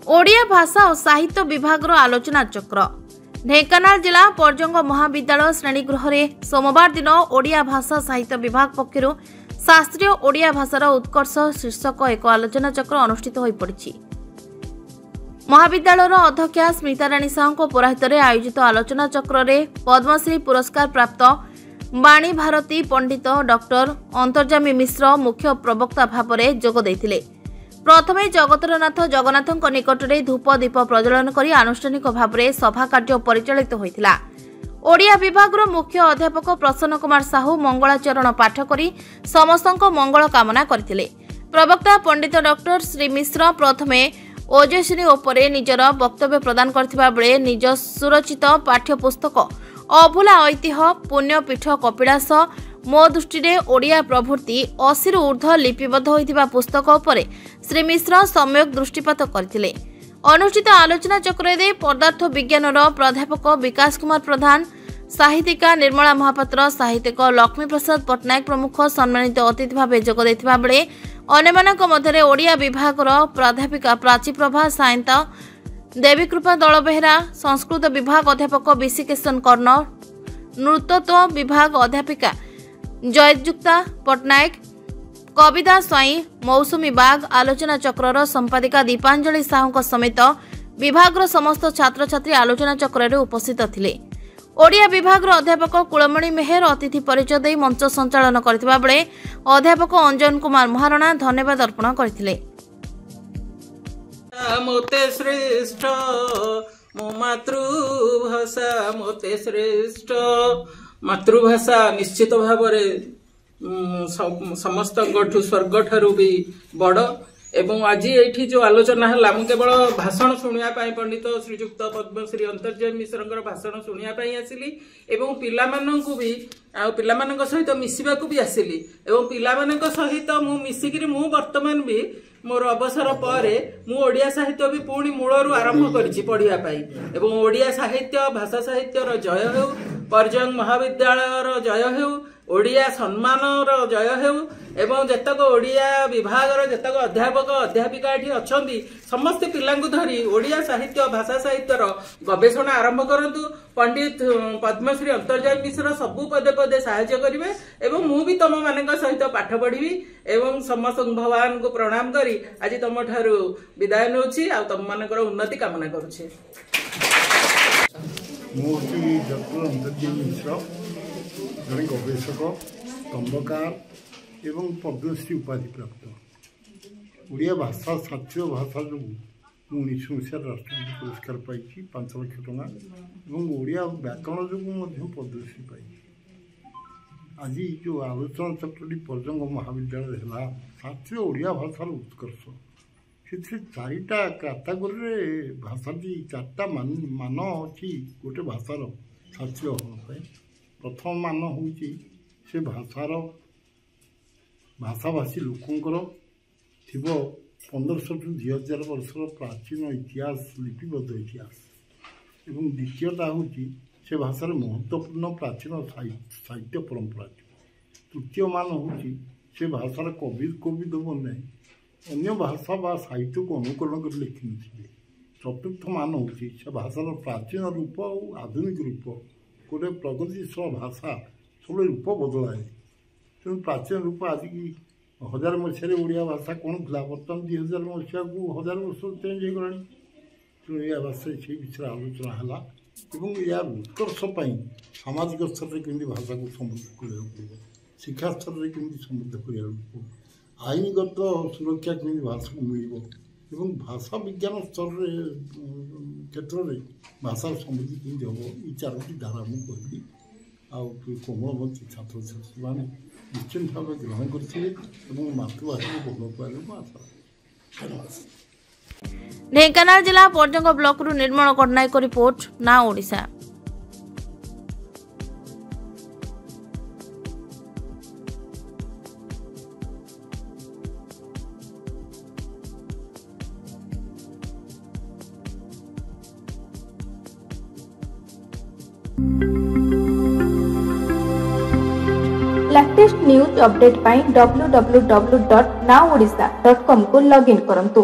ओडिया भाषा और साहित्य विभाग आलोचना चक्र। ढेंकानाल जिला पर्जंग महाविद्यालय श्रेणीगृह में सोमवार दिन ओडिया भाषा साहित्य विभाग पक्षर शास्त्रीय ओडिया भाषार उत्कर्ष शीर्षक एक आलोचना चक्र अनुष्ठित हो पड़ी। महाविद्यालय अध्यक्षा स्मिताराणी साहू पौराहित आयोजित आलोचना चक्र में पद्मश्री पुरस्कार प्राप्त वाणी भारती पंडित डॉक्टर अंतर्जामी मिश्र मुख्य प्रवक्ता भाव में जोग देथिले। प्रथमे जगतरनाथ जगन्नाथ निकट में धूप दीप प्रज्वलन कर आनुष्ठानिक भाव में सभा कार्य परिचालित होता। ओडिया विभाग मुख्य अध्यापक प्रसन्न कुमार साहू मंगलाचरण पाठ कर समस्त मंगल कामना करथिले। प्रवक्ता पंडित डॉक्टर श्री मिश्र प्रथमे ओजस्विनी उपरे निजर वक्तव्य प्रदान करथिबा बेले निज सुरचित पाठ्यपुस्तक अभुला ऐतिह्य पुण्यपीठ कपिलास मो दृष्टि में ओडिया प्रभृति 80 रु ऊर्ध्व लिपिबद्ध होइतिबा पुस्तक उपरे श्री मिश्र सम्यक दृष्टिपात करथिले। अनुष्ठित आलोचना चक्र में पदार्थ विज्ञान प्राध्यापक विकास कुमार प्रधान, साहित्यिका निर्मला महापात्र, साहित्यिक लक्ष्मी प्रसाद पट्टनायक प्रमुख सम्मानित अतिथि भाव जोग देथिबा बेले अन्यमानक मध्यरे ओडिया विभाग प्राध्यापिका प्राची प्रभा सायंत, देवीकृपा दल बेहरा, संस्कृत विभाग अध्यापक बीसी किशन कर्ण, नृतत्व विभाग अध्यापिका जयजुक्ता पट्टनायक, कविता स्वाई, मौसुमी बाग, आलोचना चक्र संपादिका दीपांजलि साहू समेत विभाग समस्त छात्र छात्री आलोचना चक्र में उपस्थित थिले। ओडिया विभाग अध्यापक कुलमणि मेहर अतिथि परिचय दे मंच संचालन करथिबा बेले अध्यापक अंजन कुमार महाराणा धन्यवाद अर्पण करथिले। मोते श्रेष्ठ मो मातृभाषा मोते श्रेष्ठ मातृभाषा निश्चित भाव समस्त स्वर्ग ठारू भी बड़ एवं आज ये जो आलोचना है केवल भाषण शुणापी पंडित श्रीजुक्त पद्मश्री अंतर्जामी मिश्र भाषण शुणापी आसिली एवं पिलामानंकु भी पिलामानंक सहित मिसिबा भी आसिली एवं पिलामानंक सहित मु मिसिकिरी मु वर्तमान भी मोर अवसर पर मु ओडिया साहित्य भी पुणी मूलरू आरंभ करिछि पढ़िया पाई एवं ओडिया साहित्य भाषा साहित्यर जय हेउ, पर्जंग महाविद्यालयर जय हेउ, ओडिया सम्मानर जय हेउ एवं जतक ओडिया विभागर जतक अध्यापक अध्यापिका एठी अछंती समस्त पिलांकु धरी ओडिया साहित्य भाषा साहित्यर गवेषणा आरंभ करंतु। पंडित पद्मश्री अंतर्जामी मिश्र सबु पदे पदे सहायता करिवे एवं मु भी तम मानक सहित पाठ पढ़िबी एवं समस्त भगवान को प्रणाम करी आज तम ठारू विदाय नउछि आ तम मानकर उन्नति कामना करूछि। मोची डॉक्टर अंतर्जामी मिश्र जड़े गवेषक स्तंभकार एवं पद्मश्री उपाधि प्राप्त ओडिया भाषा शास्त्रीय भाषा जो 19 राष्ट्रपति पुरस्कार पाई 5 लाख टंका एवं ओडिया व्याकरण जो पद्मश्री पाई। आज जो आलोचना चक्र पर्जंग महाविद्यालय है शास्त्रीय ओडिया भाषार उत्कर्ष से 4टा कैटेगोरी भाषाटी 4टा मान अच्छी गोटे भाषार शास्त्रीय होने प्रथम मान हूँ से भाषार भाषाभाषी लोकंर थी 1500 टू 2000 वर्षर प्राचीन इतिहास लिपिबद्ध इतिहास एवं द्वितीयटा हूँ से भाषार महत्वपूर्ण प्राचीन साहित्य परंपरा। तृतीय मान हूँ से भाषार कवि बने अन्य भाषा बा साहित्य को अनुकरण कर लिखि न। चतुर्थ मान हूँ से भाषार प्राचीन रूप और आधुनिक रूप गोटे प्रगतिशील भाषा सब रूप बदलाए तेणु प्राचीन रूप आज की 1000 मसीह ओडिया भाषा कौन था बर्तमान 2000 मसीहा को 1000 वर्ष चेंज हो गला तेणु यह भाषा से विषय आलोचना है यार उत्कर्ष सामाजिक स्तर में केमी भाषा को समृद्ध कर शिक्षा स्तर में केमी समृद्ध कर आईनगत सुरक्षा केमी भाषा को मिल भाषा विज्ञान स्तर क्षेत्र में भाषा समृद्धि केमी हम ये 4टी धारा मुझे कही कोमलमती छात्र छात्री मैंने निश्चित भाव ग्रहण करेंगे मातृभाषा को भल पाइबा आशा। ढेंकानाल जिला पर्जंग ब्लॉक निर्मल पट्टनायक रिपोर्ट ना ओडिशा। लेटेस्ट न्यूज अपडेट पाई www.nowodisha.com को लॉगिन करंतु।